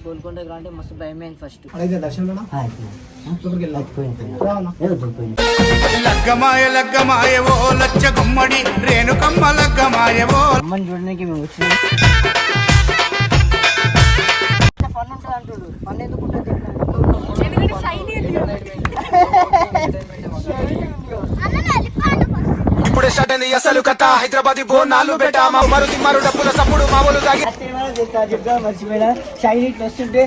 గోల్కొండ అంటే మస్తు భయమైంది ఫస్ట్. అమ్మని చూడడానికి మేము వచ్చినాం. ఫన్ ఉంటుంది అంటుడు. ఫన్ ఎందుకు ఉంటుంది? ఇప్పుడే స్టార్ట్ అయింది అసలు కథ. హైదరాబాద్ బోనాలు బెటా మా మరుది మరు డబ్బుల సప్పుడు మామూలు తాగి చెప్తా మర్చిపోయినా. షైనీ ఇట్లా వస్తుంటే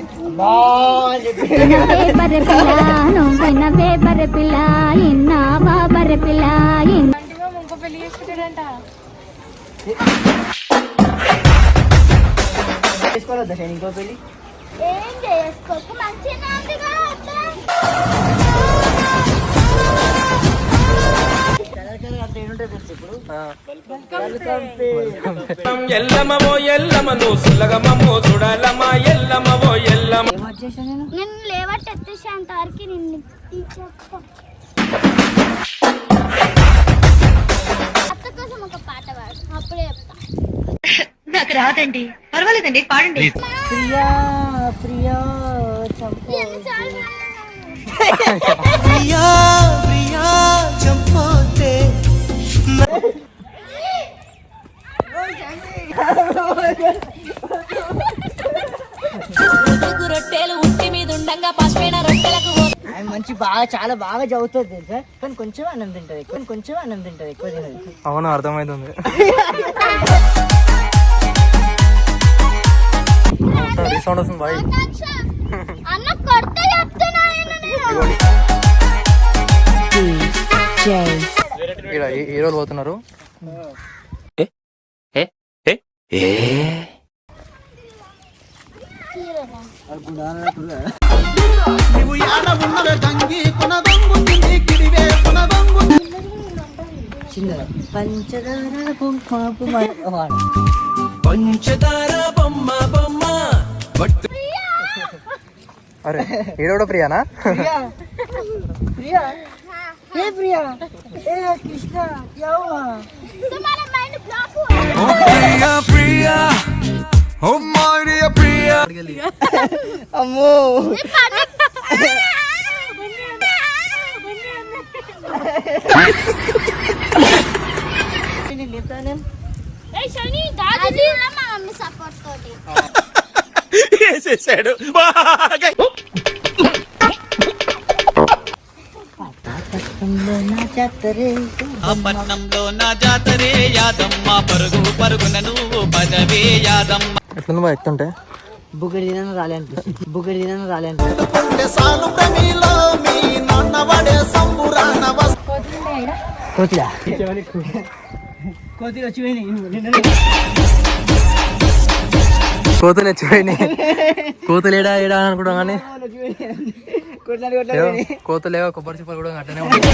చేసుకోవాలొద్దా షైనీ ఇంకో పెళ్ళి? ఎల్లమో ఎల్లమను సుల్లగమో చూడాలమా ఎల్లమో ఎల్లమ. నేను లేవట్ ఎత్తేసా అంతవరకు నిన్ను అత్త కోసం ఒక పాట పాడు, అప్పుడే చెప్తా. నాకు రాదండి, పర్వాలేదండి, పాడండి. ప్రియా ప్రియా ప్రియా ప్రియా చంపోతే రొట్టెలు ఉట్టి మీద ఉండంగా పసిపోయిన రొట్టెలకు మంచి బాగా చాలా బాగా చదువుతుంది సార్, కానీ కొంచెం అన్నం తింటది ఎక్కువ, కొంచెం అన్నం తింటది ఎక్కువ తినదు. అవును అర్థమైతుంది. సౌండ్ వస్తుంది బాయ్. అన్న కొడితే చెప్తున్నా హీరోలు పోతున్నారు. చిన్న పంచదార పంచదార బొమ్మ బొమ్మ. అరే హీరో కూడా ప్రియానా? ప్రియా ప్రియా ఏ ప్రియా ఏ కృష్ణ तुम्हारा माइंड ब्लॉक हुआ. ఓ ప్రియా ప్రియా ఓ మై ప్రియా. అమ్మో ए शनि दादी మా మమ్మీ సపోర్ట్ తోటి వేసేసాడు. పట్నంలో నా జాతరే యాదమ్మ పరుగు పరుగున నువ్వు పదవే యాదమ్మ. ఎట్లుంది బాయ్ ఎక్కుతుంటే? బుగ్గడి దినాన్ని రాలే అనిపిస్తుంది, బుగ్గడి దినాన్ని రాలే అనిపిస్తుంది. కోతిలా కోతి వచ్చిపోయినాయి, కోతులు వచ్చిపోయినాయి. కోతులు ఏడా ఏడా అనుకుంటాం కానీ కోతులేవో కొబ్బరి చిప్పలు కూడా అట్లనే ఉంటాయి.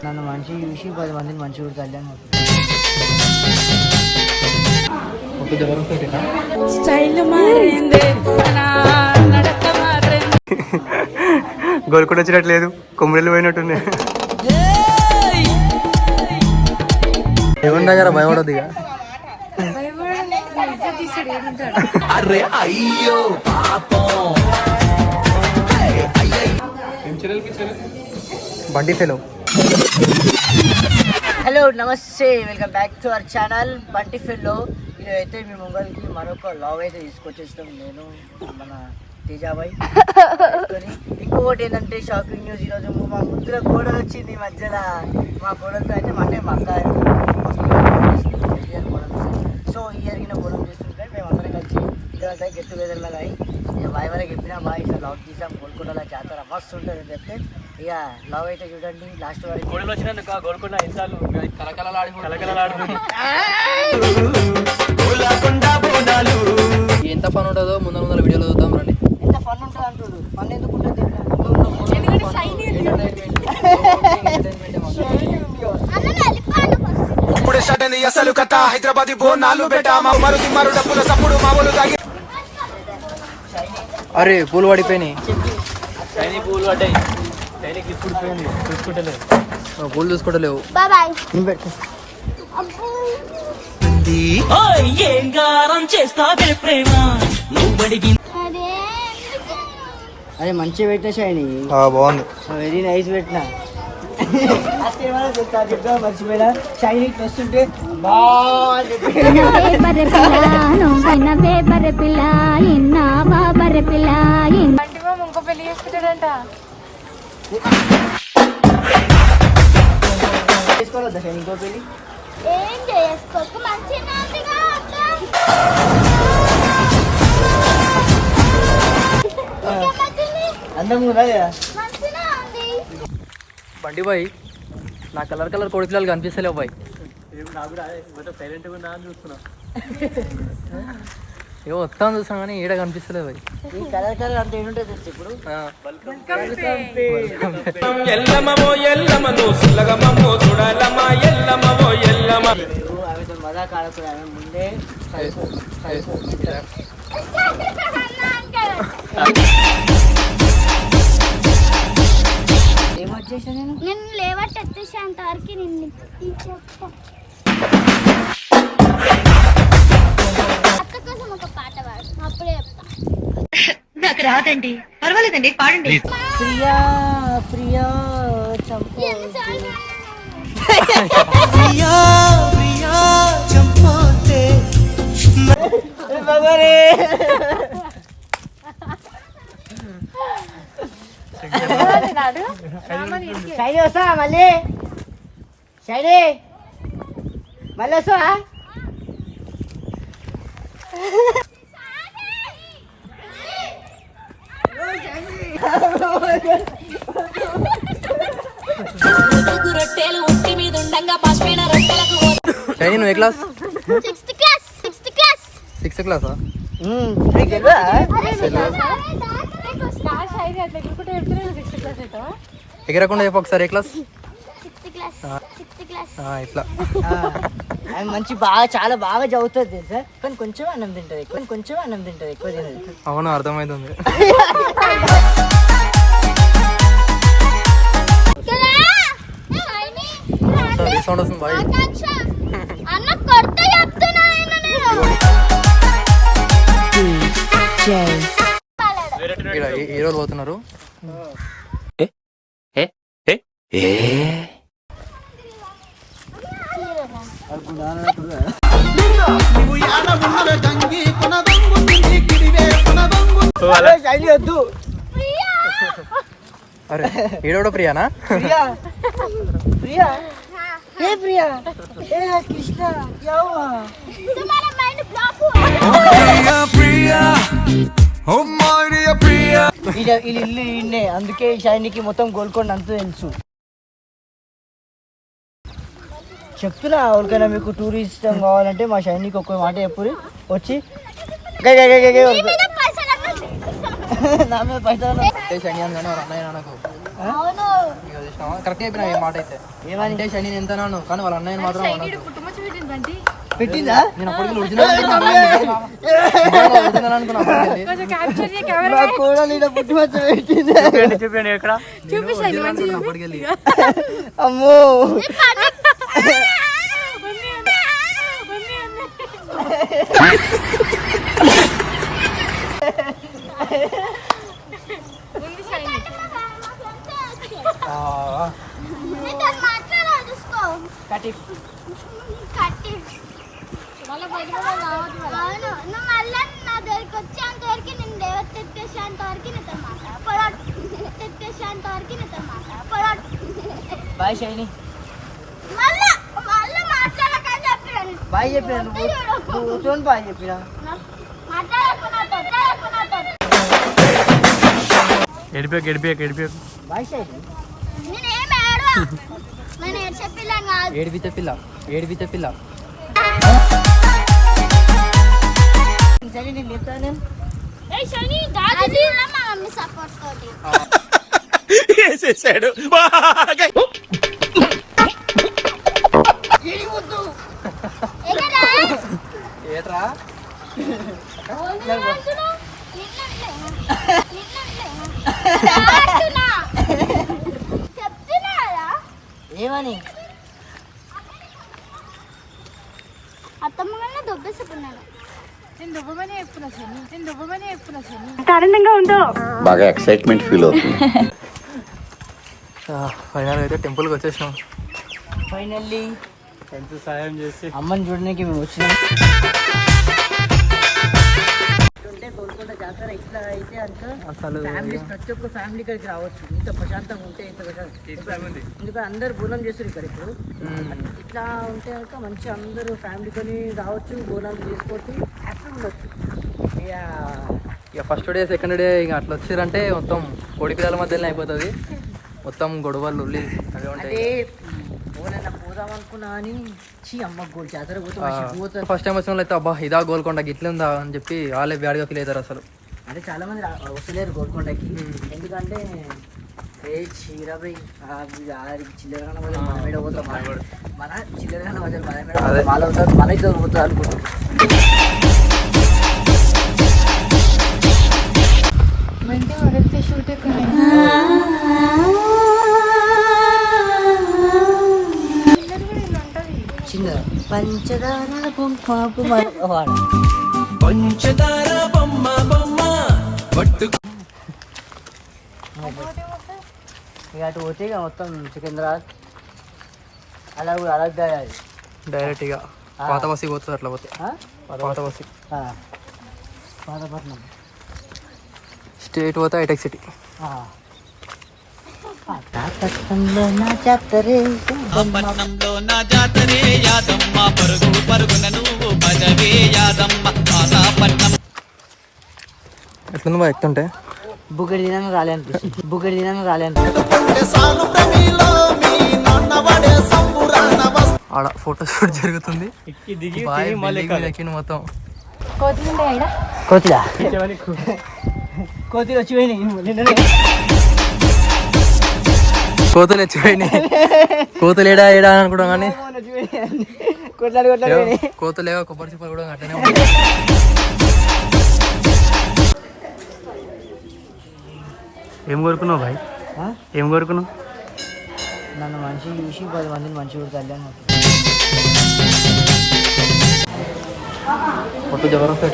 నన్ను మంచి చూసి 10 మందిని మంచి కూడా కళ్యాణ్ గోల్కొండ వచ్చినట్లేదు, కొమ్మరిల్లు పోయినట్టుంది. ఏముండ గారా భయపడద్దు ఇక. అరే అయ్యో పాపం. బండి ఫెలో. హలో నమస్తే, welcome back to our channel Bunty fellow. ఇదైతే మీ ముంగల్కి మరొక లావ్ అయితే తీసుకొచ్చేస్తాం నేను మన తేజాబాయ్. ఇంకొకటి ఏంటంటే షాకింగ్ న్యూస్, ఈరోజు మా ముద్ర కోడలు వచ్చింది ఈ మధ్యలో. మా కోడలతో అయితే అంటే మా అక్క సో ఈ జరిగిన గొడవ చేస్తుంటే మేము అందరం కలిసి ఇద్దరు గెట్ టుగెదర్ లాగా అయ్యి ఇక బాయ్ వరకు చెప్పినా బాయ్ ఇట్లా లవ్ తీసాం గోల్కొండలో జాతర మస్తు ఉంటుంది అని చెప్తే ఇక లవ్ అయితే చూడండి లాస్ట్ వరకు. గోడలు వచ్చినందుకు గోల్కొండ ఎన్నిసార్లు ఎంత పని ఉంటుందో ముందర వీడియోలో చూద్దాం రండి. ఎంత ఫన్ ఉంటుంది అంటుడు. ఫన్ ఎందుకు ఉంటుంది? ఇప్పుడే స్టార్ట్ అయింది అసలు కథ. హైదరాబాద్ బోనాలు బెటా మా మరుది మరు డబ్బుల సప్పుడు మామూలు తాగి. అరే పూలు పడిపోయినాయి, పూలు పడ్డాయి, ఇప్పుడు పూలు చూసుకోవట్లేవు. Bye bye. ఉంది. ఏం గారం చేస్తావే ప్రేమ నువ్వడిగి అదే ఎందుకు? అరే మంచిగా పెట్టిన షైని, బాగుంది. వెరీ నైస్ పెట్టిన. చెప్తా మర్చిపోయినా. షైని ఇట్లా వస్తుంటే బాగుంది. బర్రె పిల్ల నువ్వైన బర్రె పిల్ల ఇన్నావా బర్రె పిల్ల ఇంకో పెళ్లి చేసుకుంటాడంట. చేసుకోవద్దా షైని ఇంకో పెళ్ళి? ఏం చేసుకోకు మంచిగా ఉందిగా అక్క. ఇంకేమవుతుంది? అందంగా ఉన్నది కదా. మంచిగా ఉంది. బండి బాయ్, నా కలర్ కలర్ కోడి పిల్లలు కనిపిస్తలేవు బాయ్. ఏవో వస్తాను చూసాం కానీ ఈడ కనిపిస్తలేవు బాయ్. ఈ కలర్ కలర్ అంటే ఏంటంటే తెలుసు ఇప్పుడు. ఎల్లమవో ఎల్లమను సుల్లగమమ్మో చూడాలమ్మా ఎల్లమవో ఎల్లమ. ఆమెతో మజా కాడకుండా ఆమె ముందే ఏమొచ్చేసా నేను. నేను లేవట్ ఎత్తేసేంత వరకు నిన్ను చెప్తా. అక్క కోసం ఒక పాట పాడు, అప్పుడే చెప్తా. నాకు రాదండి, పర్వాలేదండి, పాడండి. ప్రియా ప్రియా చంపో ఎన్నిసార్లు ప్రియా ప్రియా చంపోతే భగవానే. షైనీ వస్తా మళ్ళీ. షైనీ మళ్ళీ వస్తా. ఉడుకు రొట్టెలు ఉట్టి మీద ఉండంగా పాసిపోయిన రొట్టెలకు షైనీ నువ్వు ఏ class? 6th class 6th class. 6th క్లాసా? ఎగరకుండా చెప్పు ఒకసారి ఏ class? 6th class 6th class. ఇట్లా ఆమె మంచి బాగా చాలా బాగా చదువుతుంది తెలుసా, కానీ కొంచెం అన్నం తింటది ఎక్కువ తినదు. అవును అర్థమవుతుంది. సౌండ్ వస్తుంది బాయ్. అన్న కొడతా చెప్తున్నా నేను. ఇక్కడ ఏ రోజు పోతున్నారు? షైనీ వద్దు. అరే ఈడోడ ప్రియానా? ప్రియా ప్రియా ఏ ప్రియా ఏ కృష్ణ యావా. तुम्हारा माइंड ब्लॉक हुआ. Priya Priya oh my Priya. వీళ్ళ ఇల్లు ఈయన్నే, అందుకే షైనీకి మొత్తం గోల్కొండ అంతా తెలుసు. చెప్తున్నా ఎవరికైనా మీకు టూరిస్ట్ కావాలంటే మా షైనీకి ఒక్క మాట చెప్పురి వచ్చి నా మీద పైసలు. శని అని కానీ వాళ్ళ అన్నయ్య నాన్నకు అవును. కరెక్ట్ అయిపోయినా ఏ మాట అయితే ఏమని అంటే శని ఎంత నాను కానీ వాళ్ళ అన్నయ్య మాత్రం అనొద్దు. పెట్టిందా? నేను అప్పటికి ఒరిజినల్ అనుకున్నా. నా కోడలు ఈడ పుట్టుమచ్చ పెట్టింది. అప్పటికెళ్ళి అమ్మో నీతో మాట్లాడాలి చూసుకో. కటి కట్టి అవును. నువ్వు మళ్ళీ నా దగ్గరికి వచ్చేంత వరకు నేను దేవత తెచ్చేసేంత వరకు నీతో మాట్లాడ తెచ్చేసేంత వరకు నీతో మాట్లాడ. Bye Shiny. మళ్ళా మళ్ళీ మాట్లాడకని చెప్పినాను. బాయ్ చెప్పినా నువ్వు చూడండి. బాయ్ చెప్పినా మాట్లాడకున్నాతో గడిపే బాయ్ షైనీ. నేనేం ఏడవా. నేను ఏడ్చే పిల్లని కాదు. ఏడిపితే పిల్ల సరే నేను చెప్తాను. అది కూడా మా మమ్మీ సపోర్ట్ తోటి. వేసేసాడు. ఎక్కడా? ఏట్రా చెప్తున్నారా ఏమని? అత్తమ్మ బాగా ఎక్సైట్మెంట్ ఫీల్ అవుతుంది. ఫైనల్ అయితే టెంపుల్కి వచ్చేసినాం. ఫైనల్లీ సాయం చేసి అమ్మని చూడడానికి మేము వచ్చినాం. ఉంటే గోల్కొండ జాతర ఇట్లా అయితే అంత అసలు ఫ్యామిలీస్ ప్రతి ఒక్క ఫ్యామిలీ ఇక్కడికి రావచ్చు. ఇంత ప్రశాంతంగా ఉంటే ఇంత ప్రశాంతం ఎందుకంటే అందరు బోనం చేస్తారు ఇక్కడ. ఇప్పుడు ఇట్లా ఉంటే కనుక మంచిగా అందరూ ఫ్యామిలీతోని రావచ్చు, బోనాలు చేసుకోవచ్చు, హ్యాపీగా ఉండొచ్చు. ఇక ఫస్ట్ డే సెకండ్ డే ఇక అట్లా వచ్చారంటే మొత్తం కోడి పిల్లల మధ్యలో అయిపోతుంది. మొత్తం గొడవలు ఉల్లి అవి ఉంటాయి. అదే ఓనన్నా పోదాం అనుకున్నా అని అమ్మ గోల్ జాతర పోతే ఫస్ట్ టైం వచ్చిన వాళ్ళు అయితే అబ్బా ఇదా గోల్కొండ గిట్ల ఉందా అని చెప్పి వాళ్ళే బ్యాడ్గా ఫీల్ అవుతారు అసలు. అంటే చాలా మంది వస్తలేరు గోల్కొండకి. ఎందుకంటే ఏ చీరపై చిల్లరగాన వదిలి మన మీద పోతాం, మన చిల్లరగాన వదిలి మన మీద వాళ్ళ అవుతారు, మన ఇద్దరు పోతారు అనుకుంటారు. చిన్న పంచదార పంచదార బొమ్మ బొమ్మ పట్టు. ఇక అటు పోతే ఇక మొత్తం సికింద్రాబాద్ అలా డైరెక్ట్ ఇక పాత బస్సు పోతుంది. అట్లా పోతే పాత బస్సు పాతపట్నం స్టేట్ పోతే హైటెక్ సిటీ. పాతపట్నంలో నా జాతరే పట్నంలో నా జాతరే యాదమ్మ పరుగు పరుగున నువ్వు పదవే యాదమ్మ పట్నం. ఎట్లుంది బా ఎక్కుతుంటే? బుగ్గడి దినాన్ని రాలే అనిపిస్తుంది. బుగ్గడి దినాన్ని రాలే ఆడ ఫోటో షూట్ జరుగుతుంది. మొత్తం కోతిలా కోతులు వచ్చిపోయినాయి. కోతులు వచ్చిపోయినాయి. కోతులు ఏడా ఏడా అనుకుంటాం కానీ కోతులేవో కొబ్బరి చిప్పలు కూడా అట్లనే ఉంటాయి. ఏం కోరుకున్నావు భాయ్? ఏం కోరుకున్నావు? నన్ను మంచి చూసి 10 మందిని మంచి కొడతాను అని. ఫోటో జబర్దస్త్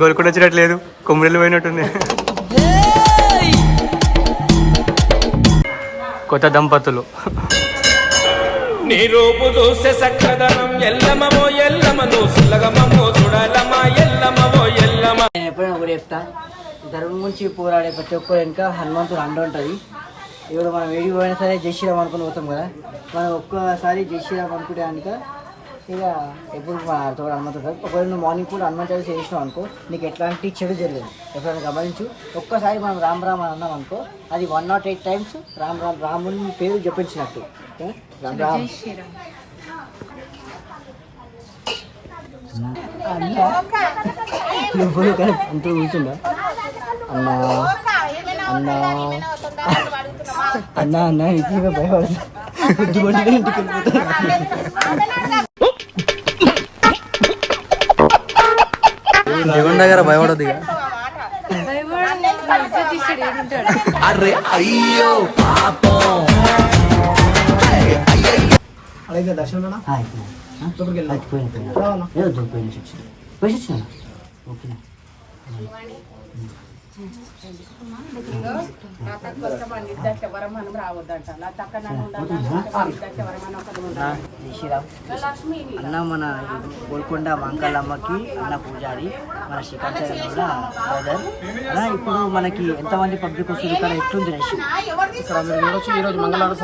గోల్కొండ వచ్చినట్లేదు, కొమ్మరిల్లు పోయినట్టుంది. కొత్త దంపతులు. నీ రూపు చూసే సక్కదనం ఎల్లమో ఎల్లమను సులగమో చూడాలమా ఎల్లమో ఎల్లమ. నేను ఎప్పుడైనా కూడా చెప్తా, ధర్మం గురించి పోరాడే ప్రతి ఒక్కరు వెనుక హనుమంతుడు అండ ఉంటుంది. ఇప్పుడు మనం ఏడికి పోయినా సరే జై శ్రీరామ్ అనుకుని పోతాం కదా. మనం ఒక్కసారి జై శ్రీరామ్ అనుకుంటే కనుక ఇక ఎప్పుడు మన తోడు హనుమంతుడు. ఒకవేళ నువ్వు మార్నింగ్ పూట హనుమంతుడు చేసినావు అనుకో, నీకు ఎట్లాంటి చెడు జరగదు. ఎప్పుడైనా గమనించు. ఒక్కసారి మనం రామ్ రామ్ అని అన్నాం అనుకో, అది 108 టైమ్స్ రామ్ రామ్ రాముని పేరు జపించినట్టు. రామ్ రామ్ నువ్వు కానీ అంత కూర్చుందా అన్నా అన్నా అన్నా అన్నా ఇంటికి భయపడతా. ఇంటికి వెళ్ళిపోతా. జగన్ దగ్గర భయపడదు ఇక. అరే అయ్యో పాపం. అలాగే దర్శనం ఓకే. అన్న మన గోల్కొండ మంగళమ్మకి అన్న పూజారి, మన శ్రీకాంత్ బ్రదర్. అన్న ఇప్పుడు మనకి ఎంతమంది పబ్లిక్ వస్తుంది ఇక్కడ, ఎట్లుంది రష్? ఇక్కడ మీరు చూడొచ్చు. ఈరోజు మంగళవారం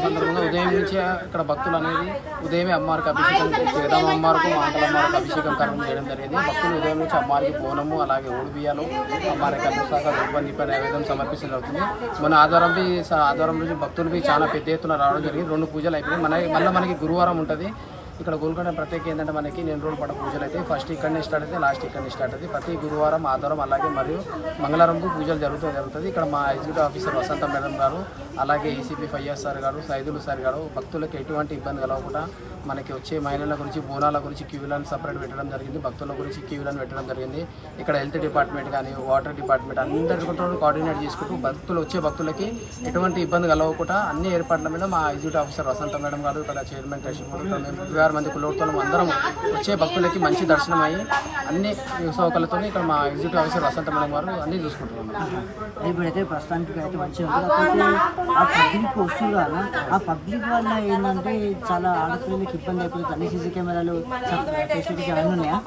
సందర్భంగా ఉదయం నుంచి ఇక్కడ భక్తులు అనేది ఉదయమే అమ్మవారికి అభిషేకం, వేదం అమ్మవారికి మాంగళ అమ్మవారికి అభిషేకం కార్యక్రమం చేయడం జరిగింది. భక్తులు ఉదయం నుంచి అమ్మవారికి బోనము అలాగే ఓడిబియ్యాలు అమ్మవారికి అభిషేక దుర్బంధి నైవేద్యం సమర్పించడం జరుగుతుంది. మన ఆధారం నుంచి భక్తులు చాలా పెద్ద ఎత్తున రావడం జరిగింది. 2 పూజలు అయిపోయింది. మళ్ళీ మనకి గురువారం ఉంటుంది. ఇక్కడ గోల్కొండ ప్రత్యేక ఏంటంటే మనకి 4 రోజుల పాటు పూజలు అయితే ఫస్ట్ ఇక్కడనే స్టార్ట్ అయితే లాస్ట్ ఇక్కడనే స్టార్ట్ అవుతుంది. ప్రతి గురువారం ఆదివారం అలాగే మరియు మంగళవారంకు పూజలు జరుగుతుంది. ఇక్కడ మా ఎగ్జిక్యూటివ్ ఆఫీసర్ వసంత మేడం గారు అలాగే ఏసీపీ ఫయ్యాజ్ సార్ గారు సైదులు సార్ గారు భక్తులకు ఎటువంటి ఇబ్బంది కలగకుండా మనకి వచ్చే మహిళల గురించి బోనాల గురించి క్యూలను సపరేట్ పెట్టడం జరిగింది. భక్తుల గురించి క్యూలను పెట్టడం జరిగింది. ఇక్కడ హెల్త్ డిపార్ట్మెంట్ కానీ వాటర్ డిపార్ట్మెంట్ అందరితో కోఆర్డినేట్ చేసుకుంటూ భక్తులకి ఎటువంటి ఇబ్బంది కలగకుండా అన్ని ఏర్పాట్ల మీద మా ఎగ్జిక్యూటివ్ ఆఫీసర్ వసంత మేడం గారు ఇక్కడ చైర్మన్ కృష్ణమూర్తి మేము 26 మంది కులవృత్తులు అందరం వచ్చే భక్తులకి మంచి దర్శనం అయ్యి అన్ని సౌకర్యాలతో ఇక్కడ మా ఎగ్జిక్యూటివ్ ఆఫీసర్ వసంత మేడం గారు అన్ని చూసుకుంటున్నాం. ఇప్పుడైతే ప్రస్తుతానికి అయితే మంచిగా ఉంటుంది. ఆ పబ్లిక్ వస్తుంది కదా, ఆ పబ్లిక్ వల్ల ఏంటంటే చాలా ఆడపిల్లలకి ఇబ్బంది అయిపోతుంది. అన్ని సీసీ కెమెరాలు ఫెసిలిటీస్ అవన్నీ ఉన్నాయా?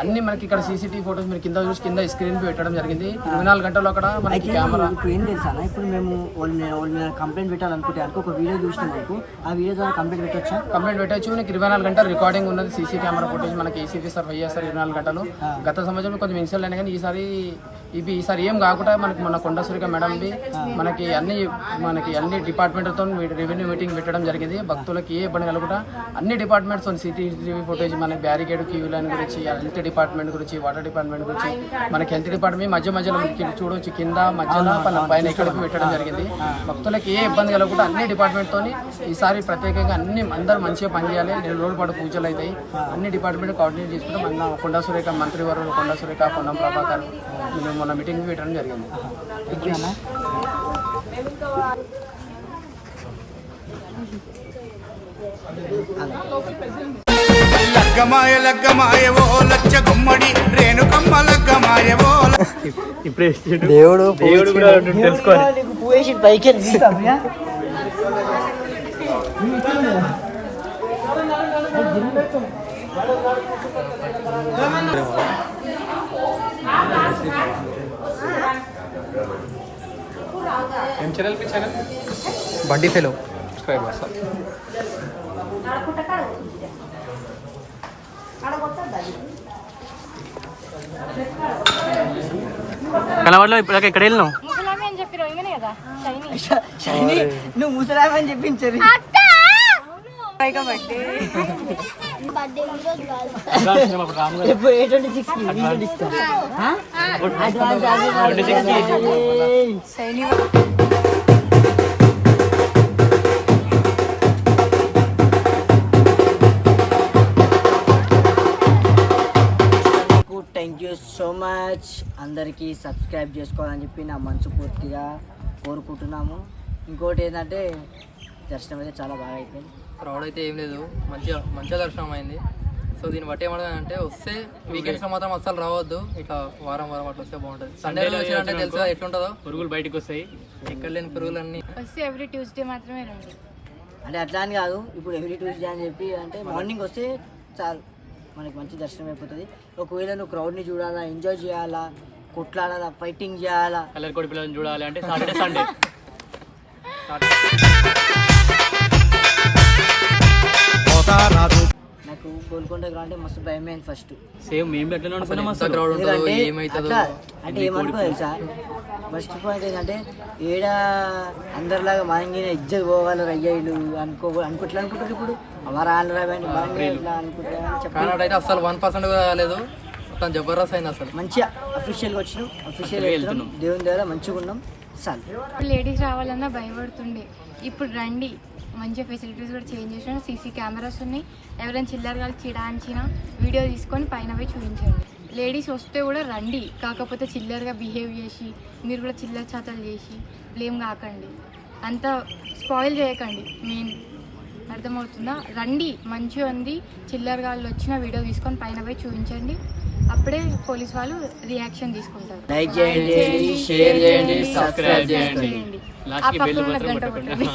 అన్ని మనకి ఇక్కడ సీసీటీవీ ఫోటోస్ మీరు కింద చూసి కింద స్క్రీన్ పెట్టడం జరిగింది. 24 గంటల్లో అక్కడ మనకి కెమెరా. ఇప్పుడు ఏం తెలుసా, ఇప్పుడు మేము వాళ్ళ కంప్లైంట్ పెట్టాలనుకుంటే ఒక వీడియో చూసినాం మీకు, ఆ వీడియో ద్వారా కంప్లైంట్ పెట్టొచ్చా? కంప్లైంట్ పెట్టచ్చు. మనకి 24 గంటలు రికార్డింగ్ ఉన్నది. సీసీ కెమెరా ఫోటోస్ మనకి ఏసీపీ సార్ వైఎస్ఆర్ 24 గంటలు. గత సంవత్సరం కొంచెం ఇన్సిడెంట్ అయినా కానీ ఈసారి ఏం కాకుండా మనకి మన కొండ సురేఖ మేడంది మనకి అన్ని డిపార్ట్మెంట్తో రెవెన్యూ మీటింగ్ పెట్టడం జరిగింది. భక్తులకి ఏ ఇబ్బంది కలగకుండా అన్ని డిపార్ట్మెంట్స్ సీసీటీవీ ఫుటేజ్ మనకి బ్యారికేడ్ క్యూ లైన్ గురించి హెల్త్ డిపార్ట్మెంట్ గురించి వాటర్ డిపార్ట్మెంట్ గురించి మనకి హెల్త్ డిపార్ట్మెంట్ మధ్యలో చూడవచ్చు కింద మధ్యలో పైన ఎక్కడికి పెట్టడం జరిగింది. భక్తులకి ఏ ఇబ్బంది కలగకుండా అన్ని డిపార్ట్మెంట్తో ఈసారి ప్రత్యేకంగా అందరూ మంచిగా పనిచేయాలి. 4 రోజుల పాటు పూజలు అవుతాయి. అన్ని డిపార్ట్మెంట్ కోఆర్డినేట్ చేసుకుంటే మన కొండ సురేఖ మంత్రి వారు కొండ సురేఖ పొన్నం ప్రభాకర్ మొన్న మీటింగ్ పెట్టడం జరిగింది. లగ్గమాయవో లచ్చ గుమ్మడి రేణుకమ్మ లగ్గమాయవో. ఇప్పుడే దేవుడు కూడా తెలుసుకోవాలి. పూయేసి పైకి ఏం ఛానల్ పి ఛానల్ బండి ఫెలో సబ్స్క్రైబ్ సార్. కనబడలో ఇప్పుడు ఎక్కడ వెళ్ళినావు? నువ్వు ముసలామని చెప్పించారు. బర్త్డే ఈరోజు కాదు. Thank you so much. అందరికీ సబ్స్క్రైబ్ చేసుకోవాలని చెప్పి నా మనసు పూర్తిగా కోరుకుంటున్నాము. ఇంకోటి ఏంటంటే దర్శనం అయితే చాలా బాగా అయిపోయింది. క్రౌడ్ అయితే ఏం లేదు, మంచిగా దర్శనం అయింది. సో దీన్ని బట్టి ఏమంటే వస్తే వీకెండ్స్లో మాత్రం అస్సలు రావద్దు, ఇట్లా వారం అట్లా వస్తే బాగుంటుంది. సండేలో వచ్చినంటే తెలుసు ఎట్లుంటుందో, పురుగులు బయటకు వస్తాయి. ఎక్కడ లేని పురుగులన్నీ వస్తే ఎవ్రీ ట్యూస్డే మాత్రమే రండి. అంటే అట్లా అని కాదు, ఇప్పుడు ఎవ్రీ ట్యూస్డే అని చెప్పి అంటే మార్నింగ్ వస్తే చాలు, మనకి మంచి దర్శనం అయిపోతుంది. ఒకవేళ నువ్వు క్రౌడ్ని చూడాలా, ఎంజాయ్ చేయాలా, కొట్లాడాలా, ఫైటింగ్ చేయాలా, కలర్ కోడి పిల్లల్ని చూడాలి అంటే సాటర్డే సండే. నాకు గోల్కొండకు అంటే మస్తు భయమైంది ఫస్ట్. సేమ్ మేము ఎట్లా అంటే ఏమనుకో తెలుసా, ఫస్ట్ పాయింట్ ఏంటంటే ఏడా అందరిలాగా మాంగిన ఇజ్జత్ పోవాలి రయ్యాయిలు అనుకుంటారు. ఇప్పుడు అమరా అనుకుంటారు అయితే అసలు 1% కూడా రాలేదు. మొత్తం జబర్దస్త్ అయింది. అసలు మంచిగా అఫీషియల్గా వచ్చినాం, అఫీషియల్గా వెళ్తున్నాం, దేవుని దగ్గర మంచిగా ఉన్నాం. చాలు. లేడీస్ రావాలన్నా భయపడుతుండే, ఇప్పుడు రండి. మంచిగా ఫెసిలిటీస్ కూడా చేంజ్ చేసినా, సీసీ కెమెరాస్ ఉన్నాయి. ఎవరైనా చిల్లరగా చిడాంచినా వీడియో తీసుకొని పైన పోయి చూపించండి. లేడీస్ వస్తే కూడా రండి, కాకపోతే చిల్లరగా బిహేవ్ చేసి మీరు కూడా చిల్లర చాతలు చేసి బ్లేమ్ కాకండి, అంతా స్పాయిల్ చేయకండి. మెయిన్ అర్థమవుతుందా? రండి, మంచిగా ఉంది. చిల్లరగా వచ్చిన వీడియో తీసుకొని పైన పోయి చూపించండి, అప్పుడే పోలీస్ వాళ్ళు రియాక్షన్ తీసుకుంటారు. లైక్ చేయండి, షేర్ చేయండి, సబ్స్క్రైబ్ చేయండి. ఆ పక్కన ఉన్న గంట కొట్టండి.